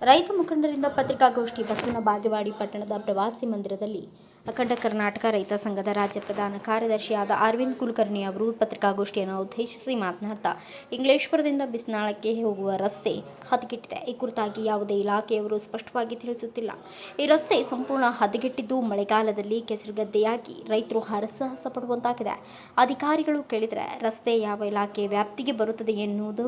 ರೈತ ಮುಖಂಡರಿಂದ ಪತ್ರಿಕಾಗೋಷ್ಠಿ ಬಸವನ ಬಾಗೇವಾಡಿ ಪಟ್ಟಣದ ಪ್ರವಾಸಿ ಮಂದಿರದಲ್ಲಿ ಅಖಂಡ ಕರ್ನಾಟಕ ರೈತ ಸಂಘದ ರಾಜ್ಯ ಪ್ರಧಾನ ಕಾರ್ಯದರ್ಶಿಯಾದ ಅರವಿಂದ್ ಕುಲಕರ್ಣಿ ಅವರು ಪತ್ರಿಕಾಗೋಷ್ಠಿಯನ್ನು ಉದ್ದೇಶಿಸಿ ಮಾತನಾಡ್ತಾ ಇಂಗ್ಲೇಶ್ವರದಿಂದ ಬಿಸ್ನಾಳಕ್ಕೆ ಹೋಗುವ ರಸ್ತೆ ಹದಗೆಟ್ಟಿದೆ. ಈ ಕುರಿತಾಗಿ ಯಾವುದೇ ಇಲಾಖೆಯವರು ಸ್ಪಷ್ಟವಾಗಿ ತಿಳಿಸುತ್ತಿಲ್ಲ. ಈ ರಸ್ತೆ ಸಂಪೂರ್ಣ ಹದಗೆಟ್ಟಿದ್ದು ಮಳೆಗಾಲದಲ್ಲಿ ಕೆಸರುಗದ್ದೆಯಾಗಿ ರೈತರು ಹರಸಾಹಸ ಪಡುವಂತಾಗಿದೆ. ಅಧಿಕಾರಿಗಳು ಕೇಳಿದರೆ ರಸ್ತೆ ಯಾವ ಇಲಾಖೆ ವ್ಯಾಪ್ತಿಗೆ ಬರುತ್ತದೆ ಎನ್ನುವುದು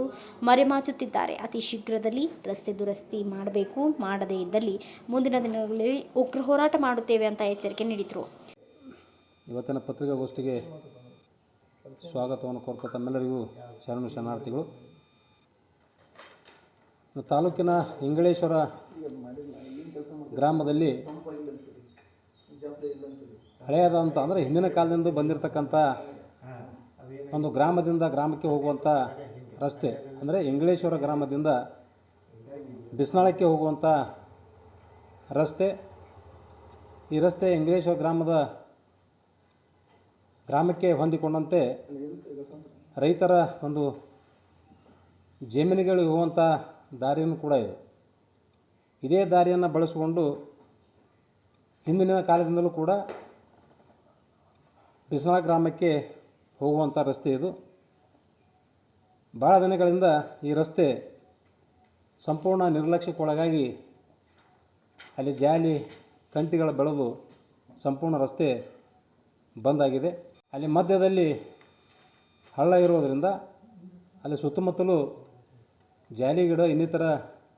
ಮರೆಮಾಚುತ್ತಿದ್ದಾರೆ. ಅತಿ ಶೀಘ್ರದಲ್ಲಿ ರಸ್ತೆ ದುರಸ್ತಿ ಮಾಡಬೇಕು, ಮಾಡದೇ ಇದ್ದಲ್ಲಿ ಮುಂದಿನ ದಿನಗಳಲ್ಲಿ ಉಗ್ರ ಹೋರಾಟ ಮಾಡುತ್ತೇವೆ ಅಂತ ಎಚ್ಚರಿಕೆ ನೀಡಿದರು. ಇವತ್ತಿನ ಪತ್ರಿಕಾಗೋಷ್ಠಿಗೆ ಸ್ವಾಗತವನ್ನು ಕೋರ್ತಾ ತಮ್ಮೆಲ್ಲರಿಗೂ ಶರಣು ಶರಣಾರ್ಥಿಗಳು. ತಾಲೂಕಿನ ಇಂಗಳೇಶ್ವರ ಗ್ರಾಮದಲ್ಲಿ ಹಳೆಯದಂತ ಅಂದರೆ ಹಿಂದಿನ ಕಾಲದಿಂದ ಬಂದಿರತಕ್ಕಂಥ ಒಂದು ಗ್ರಾಮದಿಂದ ಗ್ರಾಮಕ್ಕೆ ಹೋಗುವಂಥ ರಸ್ತೆ ಅಂದರೆ ಇಂಗಳೇಶ್ವರ ಗ್ರಾಮದಿಂದ ಬಿಸ್ನಾಳಕ್ಕೆ ಹೋಗುವಂಥ ರಸ್ತೆ. ಈ ರಸ್ತೆ ಇಂಗಳೇಶ್ವರ ಗ್ರಾಮಕ್ಕೆ ಹೊಂದಿಕೊಂಡಂತೆ ರೈತರ ಒಂದು ಜಮೀನುಗಳಿಗೆ ಹೋಗುವಂಥ ದಾರಿಯೂ ಕೂಡ ಇದೆ. ಇದೇ ದಾರಿಯನ್ನು ಬಳಸಿಕೊಂಡು ಹಿಂದಿನ ಕಾಲದಿಂದಲೂ ಕೂಡ ಬಿಸ್ನಾಳ ಗ್ರಾಮಕ್ಕೆ ಹೋಗುವಂಥ ರಸ್ತೆ ಇದು. ಭಾಳ ದಿನಗಳಿಂದ ಈ ರಸ್ತೆ ಸಂಪೂರ್ಣ ನಿರ್ಲಕ್ಷ್ಯಕ್ಕೊಳಗಾಗಿ ಅಲ್ಲಿ ಜಾಲಿ ಕಂಟಿಗಳು ಬೆಳೆದು ಸಂಪೂರ್ಣ ರಸ್ತೆ ಬಂದಾಗಿದೆ. ಅಲ್ಲಿ ಮಧ್ಯದಲ್ಲಿ ಹಳ್ಳ ಇರೋದರಿಂದ ಅಲ್ಲಿ ಸುತ್ತಮುತ್ತಲೂ ಜಾಲಿ ಗಿಡ ಇನ್ನಿತರ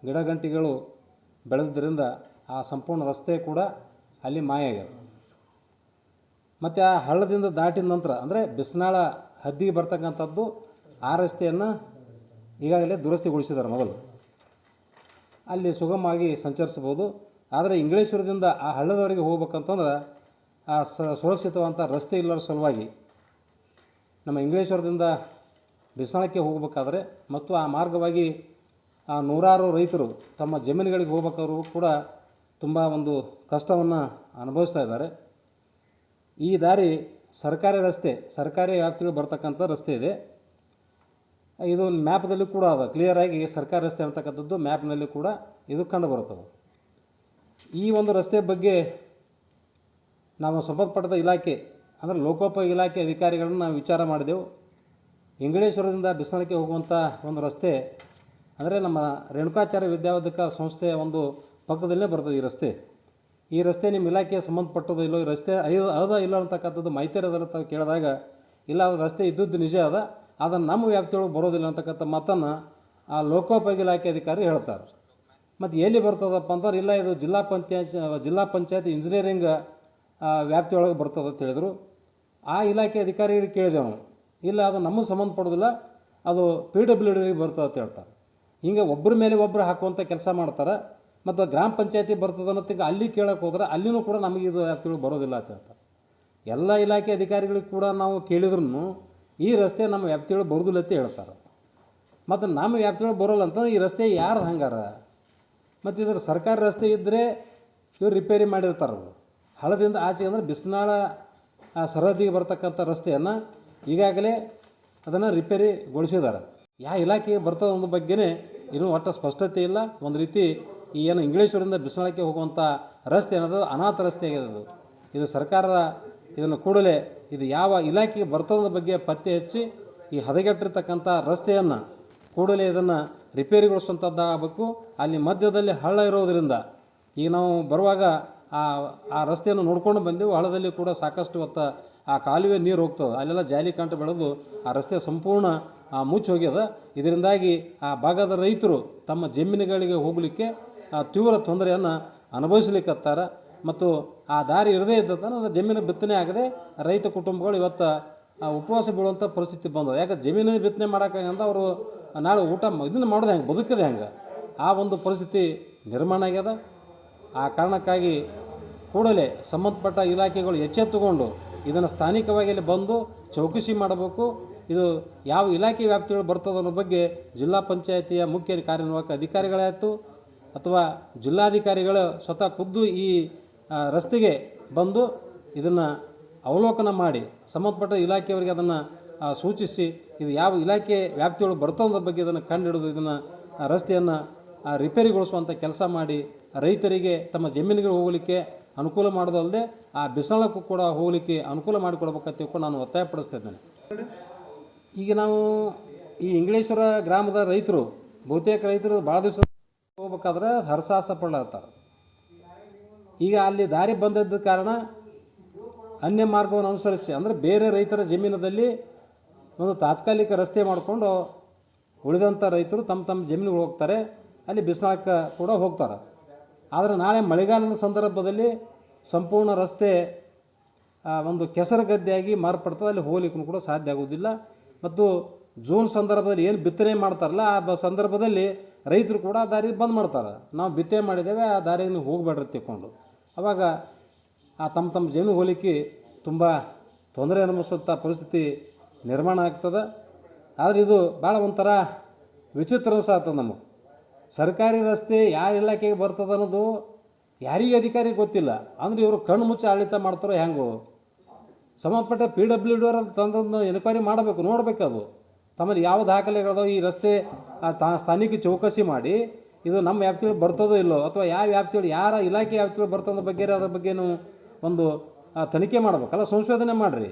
ಗಿಡ ಗಂಟಿಗಳು ಬೆಳೆದ್ರಿಂದ ಆ ಸಂಪೂರ್ಣ ರಸ್ತೆ ಕೂಡ ಅಲ್ಲಿ ಮಾಯ ಆಗ್ಯಾವ. ಮತ್ತು ಆ ಹಳ್ಳದಿಂದ ದಾಟಿದ ನಂತರ ಅಂದರೆ ಬಿಸ್ನಾಳ ಹದ್ದಿಗೆ ಬರ್ತಕ್ಕಂಥದ್ದು ಆ ರಸ್ತೆಯನ್ನು ಈಗಾಗಲೇ ದುರಸ್ತಿಗೊಳಿಸಿದ್ದಾರೆ. ಮೊದಲು ಅಲ್ಲಿ ಸುಗಮವಾಗಿ ಸಂಚರಿಸ್ಬೋದು. ಆದರೆ ಇಂಗಳೇಶ್ವರದಿಂದ ಆ ಹಳ್ಳದವರೆಗೆ ಹೋಗ್ಬೇಕಂತಂದ್ರೆ ಆ ಸುರಕ್ಷಿತವಂಥ ರಸ್ತೆ ಇಲ್ಲರ ಸಲುವಾಗಿ ನಮ್ಮ ಇಂಗಳೇಶ್ವರದಿಂದ ಬಿಸ್ನಾಳಕ್ಕೆ ಹೋಗಬೇಕಾದ್ರೆ ಮತ್ತು ಆ ಮಾರ್ಗವಾಗಿ ಆ ನೂರಾರು ರೈತರು ತಮ್ಮ ಜಮೀನುಗಳಿಗೆ ಹೋಗ್ಬೇಕಾದ್ರೂ ಕೂಡ ತುಂಬ ಒಂದು ಕಷ್ಟವನ್ನು ಅನುಭವಿಸ್ತಾ ಇದ್ದಾರೆ. ಈ ದಾರಿ ಸರ್ಕಾರಿ ರಸ್ತೆ, ಸರ್ಕಾರಿ ವ್ಯಾಪ್ತಿಗಳು ಬರ್ತಕ್ಕಂಥ ರಸ್ತೆ ಇದೆ. ಇದು ಮ್ಯಾಪ್ದಲ್ಲಿ ಕೂಡ ಅದ ಕ್ಲಿಯರಾಗಿ ಸರ್ಕಾರಿ ರಸ್ತೆ ಅಂತಕ್ಕಂಥದ್ದು ಮ್ಯಾಪ್ನಲ್ಲಿ ಕೂಡ ಇದು ಕಂಡು ಬರುತ್ತದೆ. ಈ ಒಂದು ರಸ್ತೆ ಬಗ್ಗೆ ನಾವು ಸಂಬಂಧಪಟ್ಟ ಇಲಾಖೆ ಅಂದರೆ ಲೋಕೋಪಯೋಗಿ ಇಲಾಖೆ ಅಧಿಕಾರಿಗಳನ್ನು ನಾವು ವಿಚಾರ ಮಾಡಿದೆವು. ಇಂಗಳೇಶ್ವರದಿಂದ ಬಿಸ್ನಾಳಕ್ಕೆ ಹೋಗುವಂಥ ಒಂದು ರಸ್ತೆ ಅಂದರೆ ನಮ್ಮ ರೇಣುಕಾಚಾರ್ಯ ವಿದ್ಯಾವರ್ಧಕ ಸಂಸ್ಥೆಯ ಒಂದು ಪಕ್ಕದಲ್ಲೇ ಬರ್ತದೆ ಈ ರಸ್ತೆ. ಈ ರಸ್ತೆ ನಿಮ್ಮ ಇಲಾಖೆಗೆ ಸಂಬಂಧಪಟ್ಟದ್ದು ಇಲ್ಲೋ, ಈ ರಸ್ತೆ ಅದ ಇಲ್ಲ ಅಂತಕ್ಕಂಥದ್ದು ಮಾಹಿತಿ ಇರೋದಲ್ಲ ತಾವು ಕೇಳಿದಾಗ ಇಲ್ಲ ಅದು ರಸ್ತೆ ಇದ್ದದ್ದು ನಿಜ ಅದ, ಅದನ್ನು ನಮ್ಮ ವ್ಯಾಪ್ತಿಯೊಳಗೆ ಬರೋದಿಲ್ಲ ಅಂತಕ್ಕಂಥ ಮಾತನ್ನು ಆ ಲೋಕೋಪಯೋಗಿ ಇಲಾಖೆ ಅಧಿಕಾರಿ ಹೇಳ್ತಾರೆ. ಮತ್ತು ಎಲ್ಲಿ ಬರ್ತದಪ್ಪ ಅಂದ್ರೆ ಇಲ್ಲ ಇದು ಜಿಲ್ಲಾ ಪಂಚಾಯತ್ ಇಂಜಿನಿಯರಿಂಗ್ ವ್ಯಾಪ್ತಿಯೊಳಗೆ ಬರ್ತದೆ ಅಂತ ಹೇಳಿದರು. ಆ ಇಲಾಖೆ ಅಧಿಕಾರಿಗಳಿಗೆ ಕೇಳಿದೆವು ನಾವು, ಇಲ್ಲ ಅದು ನಮಗೆ ಸಂಬಂಧಪಡೋದಿಲ್ಲ, ಅದು PWD ಬರ್ತದೆ ಅಂತ ಹೇಳ್ತಾರೆ. ಹಿಂಗೆ ಒಬ್ಬರ ಮೇಲೆ ಒಬ್ಬರು ಹಾಕುವಂಥ ಕೆಲಸ ಮಾಡ್ತಾರೆ. ಮತ್ತು ಗ್ರಾಮ ಪಂಚಾಯತಿ ಬರ್ತದೆ ಅನ್ನೋದಕ್ಕೆ ಅಲ್ಲಿ ಕೇಳೋಕೆ ಹೋದ್ರೆ ಅಲ್ಲಿನೂ ಕೂಡ ನಮಗೆ ಇದು ವ್ಯಾಪ್ತಿಗಳು ಬರೋದಿಲ್ಲ ಅಂತ ಹೇಳ್ತಾರೆ. ಎಲ್ಲ ಇಲಾಖೆ ಅಧಿಕಾರಿಗಳಿಗೆ ಕೂಡ ನಾವು ಕೇಳಿದ್ರೂ ಈ ರಸ್ತೆ ನಮ್ಮ ವ್ಯಾಪ್ತಿಗಳು ಬರೋದಿಲ್ಲ ಅಂತ ಹೇಳ್ತಾರೆ. ಮತ್ತು ನಮ್ಮ ವ್ಯಾಪ್ತಿಗಳು ಬರೋಲ್ಲ ಅಂತಂದ್ರೆ ಈ ರಸ್ತೆ ಯಾರು ಹಂಗಾರ? ಮತ್ತು ಇದ್ರ ಸರ್ಕಾರಿ ರಸ್ತೆ ಇದ್ದರೆ ಇವ್ರು ರಿಪೇರಿ ಮಾಡಿರ್ತಾರೆ. ಹಳ್ಳದಿಂದ ಆಚೆ ಅಂದರೆ ಬಿಸ್ನಾಳ ಸರಹದ್ದಿಗೆ ಬರ್ತಕ್ಕಂಥ ರಸ್ತೆಯನ್ನು ಈಗಾಗಲೇ ಅದನ್ನು ರಿಪೇರಿಗೊಳಿಸಿದ್ದಾರೆ. ಯಾವ ಇಲಾಖೆಗೆ ಬರ್ತದೆ ಅನ್ನೋ ಬಗ್ಗೆನೇ ಇನ್ನೂ ಒಟ್ಟು ಸ್ಪಷ್ಟತೆ ಇಲ್ಲ. ಒಂದು ರೀತಿ ಈ ಏನು ಇಂಗಳೇಶ್ವರದಿಂದ ಬಿಸ್ನಾಳಕ್ಕೆ ಹೋಗುವಂಥ ರಸ್ತೆ ಅನ್ನೋದು ಅನಾಥ ರಸ್ತೆ ಆಗಿದೆ. ಇದು ಸರ್ಕಾರ ಇದನ್ನು ಕೂಡಲೇ ಇದು ಯಾವ ಇಲಾಖೆಗೆ ಬರ್ತದ ಬಗ್ಗೆ ಪತ್ತೆ ಹಚ್ಚಿ ಈ ಹದಗೆಟ್ಟಿರ್ತಕ್ಕಂಥ ರಸ್ತೆಯನ್ನು ಕೂಡಲೇ ಇದನ್ನು ರಿಪೇರಿಗೊಳಿಸುವಂಥದ್ದಾಗಬೇಕು. ಅಲ್ಲಿ ಮಧ್ಯದಲ್ಲಿ ಹಳ್ಳ ಇರೋದರಿಂದ ಈಗ ನಾವು ಬರುವಾಗ ಆ ರಸ್ತೆಯನ್ನು ನೋಡ್ಕೊಂಡು ಬಂದೆವು. ಹಳ್ಳದಲ್ಲಿ ಕೂಡ ಸಾಕಷ್ಟು ಹೊತ್ತು ಆ ಕಾಲುವೆ ನೀರು ಹೋಗ್ತದೆ, ಅಲ್ಲೆಲ್ಲ ಜಾಲಿ ಕಂಟು ಬೆಳೆದು ಆ ರಸ್ತೆ ಸಂಪೂರ್ಣ ಮುಚ್ಚಿ ಹೋಗ್ಯದ. ಇದರಿಂದಾಗಿ ಆ ಭಾಗದ ರೈತರು ತಮ್ಮ ಜಮೀನುಗಳಿಗೆ ಹೋಗಲಿಕ್ಕೆ ತೀವ್ರ ತೊಂದರೆಯನ್ನು ಅನುಭವಿಸ್ಲಿಕ್ಕತ್ತಾರೆ. ಮತ್ತು ಆ ದಾರಿ ಇರದೇ ಇದ್ದತನ ಜಮೀನು ಬಿತ್ತನೆ ಆಗದೆ ರೈತ ಕುಟುಂಬಗಳು ಇವತ್ತು ಉಪವಾಸ ಬೀಳುವಂಥ ಪರಿಸ್ಥಿತಿ ಬಂದದ. ಯಾಕೆ ಜಮೀನು ಬಿತ್ತನೆ ಮಾಡೋಕ್ಕಾಗಂತ ಅವರು ನಾಳೆ ಊಟ ಇದನ್ನು ಮಾಡೋದು ಹೆಂಗೆ, ಬದುಕದೆ ಹೆಂಗೆ, ಆ ಒಂದು ಪರಿಸ್ಥಿತಿ ನಿರ್ಮಾಣ ಆಗ್ಯದ. ಆ ಕಾರಣಕ್ಕಾಗಿ ಕೂಡಲೇ ಸಂಬಂಧಪಟ್ಟ ಇಲಾಖೆಗಳು ಎಚ್ಚೆತ್ತುಕೊಂಡು ಇದನ್ನು ಸ್ಥಾನಿಕವಾಗಿ ಇಲ್ಲಿ ಬಂದು ಚೌಕಸಿ ಮಾಡಬೇಕು. ಇದು ಯಾವ ಇಲಾಖೆ ವ್ಯಾಪ್ತಿಗಳು ಬರ್ತದೆ ಅನ್ನೋ ಬಗ್ಗೆ ಜಿಲ್ಲಾ ಪಂಚಾಯತಿಯ ಮುಖ್ಯ ಕಾರ್ಯನಿರ್ವಾಹಕ ಅಧಿಕಾರಿಗಳಾಯಿತು ಅಥವಾ ಜಿಲ್ಲಾಧಿಕಾರಿಗಳು ಸ್ವತಃ ಖುದ್ದು ಈ ರಸ್ತೆಗೆ ಬಂದು ಇದನ್ನು ಅವಲೋಕನ ಮಾಡಿ ಸಂಬಂಧಪಟ್ಟ ಇಲಾಖೆಯವರಿಗೆ ಅದನ್ನು ಸೂಚಿಸಿ ಇದು ಯಾವ ಇಲಾಖೆ ವ್ಯಾಪ್ತಿಯೊಳಗೆ ಬರ್ತದ ಬಗ್ಗೆ ಇದನ್ನು ಕಂಡುಹಿಡಿದು ಇದನ್ನು ರಸ್ತೆಯನ್ನು ರಿಪೇರಿಗೊಳಿಸುವಂಥ ಕೆಲಸ ಮಾಡಿ ರೈತರಿಗೆ ತಮ್ಮ ಜಮೀನುಗಳು ಹೋಗಲಿಕ್ಕೆ ಅನುಕೂಲ ಮಾಡೋದಲ್ಲದೆ ಆ ಬಿಸಿಲಕ್ಕೂ ಕೂಡ ಹೋಗಲಿಕ್ಕೆ ಅನುಕೂಲ ಮಾಡಿಕೊಡ್ಬೇಕಂತ ತಿಳ್ಕೊಂಡು ನಾನು ಒತ್ತಾಯಪಡಿಸ್ತಾ ಇದ್ದೇನೆ. ಈಗ ನಾವು ಈ ಇಂಗ್ಲೇಶ್ವರ ಗ್ರಾಮದ ರೈತರು ಬಹುತೇಕ ರೈತರು ಭಾಳ ದಿವಸ ಹೋಗ್ಬೇಕಾದ್ರೆ ಹರಸಾಹಸ ಪಡ್ಲತ್ತಾರೆ. ಈಗ ಅಲ್ಲಿ ದಾರಿ ಬಂದದ್ದ ಕಾರಣ ಅನ್ಯ ಮಾರ್ಗವನ್ನು ಅನುಸರಿಸಿ ಅಂದರೆ ಬೇರೆ ರೈತರ ಜಮೀನದಲ್ಲಿ ಒಂದು ತಾತ್ಕಾಲಿಕ ರಸ್ತೆ ಮಾಡಿಕೊಂಡು ಉಳಿದಂಥ ರೈತರು ತಮ್ಮ ತಮ್ಮ ಜಮೀನಿಗೆ ಹೋಗ್ತಾರೆ, ಅಲ್ಲಿ ಬಿಸಿಲಾಕ ಕೂಡ ಹೋಗ್ತಾರೆ. ಆದರೆ ನಾಳೆ ಮಳೆಗಾಲದ ಸಂದರ್ಭದಲ್ಲಿ ಸಂಪೂರ್ಣ ರಸ್ತೆ ಒಂದು ಕೆಸರು ಗದ್ದೆಯಾಗಿ ಮಾರ್ಪಡ್ತದೆ, ಅಲ್ಲಿ ಹೋಗ್ಲಿಕ್ಕೂ ಕೂಡ ಸಾಧ್ಯ ಆಗೋದಿಲ್ಲ. ಮತ್ತು ಜೂನ್ ಸಂದರ್ಭದಲ್ಲಿ ಏನು ಬಿತ್ತನೆ ಮಾಡ್ತಾರಲ್ಲ ಆ ಸಂದರ್ಭದಲ್ಲಿ ರೈತರು ಕೂಡ ಆ ದಾರಿ ಬಂದ್ ಮಾಡ್ತಾರೆ. ನಾವು ಬಿತ್ತನೆ ಮಾಡಿದ್ದೇವೆ, ಆ ದಾರಿಗೆ ನೀವು ಹೋಗಬೇಡ್ರಿ ತಿಳ್ಕೊಂಡು. ಆವಾಗ ಆ ತಮ್ಮ ತಮ್ಮ ಜಮೀನು ಹೋಗ್ಲಿಕ್ಕೆ ತುಂಬ ತೊಂದರೆ ಅನುಭವಿಸುವಂಥ ಪರಿಸ್ಥಿತಿ ನಿರ್ಮಾಣ ಆಗ್ತದೆ. ಆದರೆ ಇದು ಭಾಳ ಒಂಥರ ವಿಚಿತ್ರ ಅನಿಸ್ತದೆ ನಮಗೆ. ಸರ್ಕಾರಿ ರಸ್ತೆ ಯಾವ ಇಲಾಖೆಗೆ ಬರ್ತದೆ ಅನ್ನೋದು ಯಾರಿಗೆ ಅಧಿಕಾರಿಗೆ ಗೊತ್ತಿಲ್ಲ. ಅಂದರೆ ಇವರು ಕಣ್ಣು ಮುಚ್ಚಿ ಆಡಳಿತ ಮಾಡ್ತಾರೋ ಹೆಂಗೋ. ಸಂಬಂಧಪಟ್ಟ PWD ಅವರಲ್ಲಿ ತಂದನ್ನು ಎನ್ಕ್ವೈರಿ ಮಾಡಬೇಕು, ನೋಡಬೇಕು ಅದು ತಮ್ಮಲ್ಲಿ ಯಾವ ದಾಖಲೆಗಳದಾವ, ಈ ರಸ್ತೆ ಸ್ಥಾನಿಕ ಚೌಕಸಿ ಮಾಡಿ ಇದು ನಮ್ಮ ವ್ಯಾಪ್ತಿಯೊಳಗೆ ಬರ್ತದೋ ಇಲ್ಲೋ, ಅಥವಾ ಯಾವ ವ್ಯಾಪ್ತಿಯೊಳಗೆ ಯಾರ ಇಲಾಖೆ ವ್ಯಾಪ್ತಿಯೊಳಗೆ ಬರ್ತದ ಬಗ್ಗೆ ಅದ್ರ ಬಗ್ಗೆನೂ ಒಂದು ತನಿಖೆ ಮಾಡ್ಬೇಕಲ್ಲ, ಸಂಶೋಧನೆ ಮಾಡಿರಿ.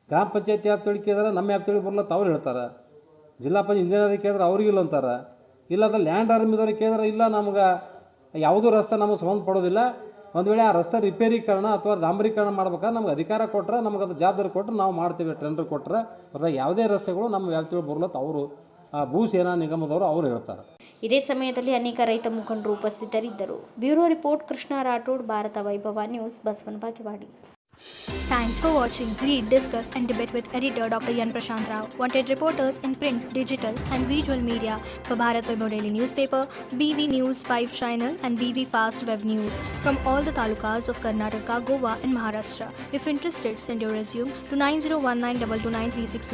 ಗ್ರಾಮ ಪಂಚಾಯತಿ ವ್ಯಾಪ್ತಿಯೊಳಗೆ ಕೇಳಿದ್ರೆ ನಮ್ಮ ವ್ಯಾಪ್ತಿಯೊಳಗೆ ಬರಲತ್ತ ಅವ್ರು ಹೇಳ್ತಾರೆ, ಜಿಲ್ಲಾ ಪಂಚಾಯತ್ ಇಂಜಿನಿಯರಿಗೆ ಕೇಳಿದ್ರೆ ಅವ್ರಿಗಿಲ್ಲ ಅಂತಾರೆ, ಇಲ್ಲದ ಲ್ಯಾಂಡ್ ಆರ್ಮಿದವ್ರಿಗೆ ಕೇಳಿದ್ರೆ ಇಲ್ಲ ನಮ್ಗೆ ಯಾವುದೂ ರಸ್ತೆ ನಮಗೆ ಸಂಬಂಧಪಡೋದಿಲ್ಲ. ಒಂದು ವೇಳೆ ಆ ರಸ್ತೆ ರಿಪೇರೀಕರಣ ಅಥವಾ ಡಾಂಬರೀಕರಣ ಮಾಡ್ಬೇಕಾದ್ರೆ ನಮ್ಗೆ ಅಧಿಕಾರ ಕೊಟ್ಟರೆ, ನಮ್ಗೆ ಅದು ಜವಾಬ್ದಾರಿ ಕೊಟ್ಟರೆ ನಾವು ಮಾಡ್ತೀವಿ, ಟೆಂಡರ್ ಕೊಟ್ಟರೆ. ಅಥವಾ ಯಾವುದೇ ರಸ್ತೆಗಳು ನಮ್ಮ ವ್ಯಾಪ್ತಿಯೊಳಗೆ ಬರಲತ್ತ ಅವರು ಭೂ ಸೇನಾ ನಿಗಮದವರು ಅವರು ಹೇಳ್ತಾರೆ. ಇದೇ ಸಮಯದಲ್ಲಿ ಅನೇಕ ರೈತ ಮುಖಂಡರು ಉಪಸ್ಥಿತರಿದ್ದರು. ಬ್ಯೂರೋ ರಿಪೋರ್ಟ್ ಕೃಷ್ಣ ರಾಠೋಡ್, ಭಾರತ ವೈಭವ news, Basavana Bagewadi. Thanks for watching. Read, discuss and debate with editor Dr. Yan Prashant Rao. Wanted reporters in print, digital and visual media for Bharat Vaibhav Daily Newspaper, BV News 5 Channel and BV Fast Web News from all the talukas of Karnataka, Goa and Maharashtra. If interested, send your resume to 9019229369.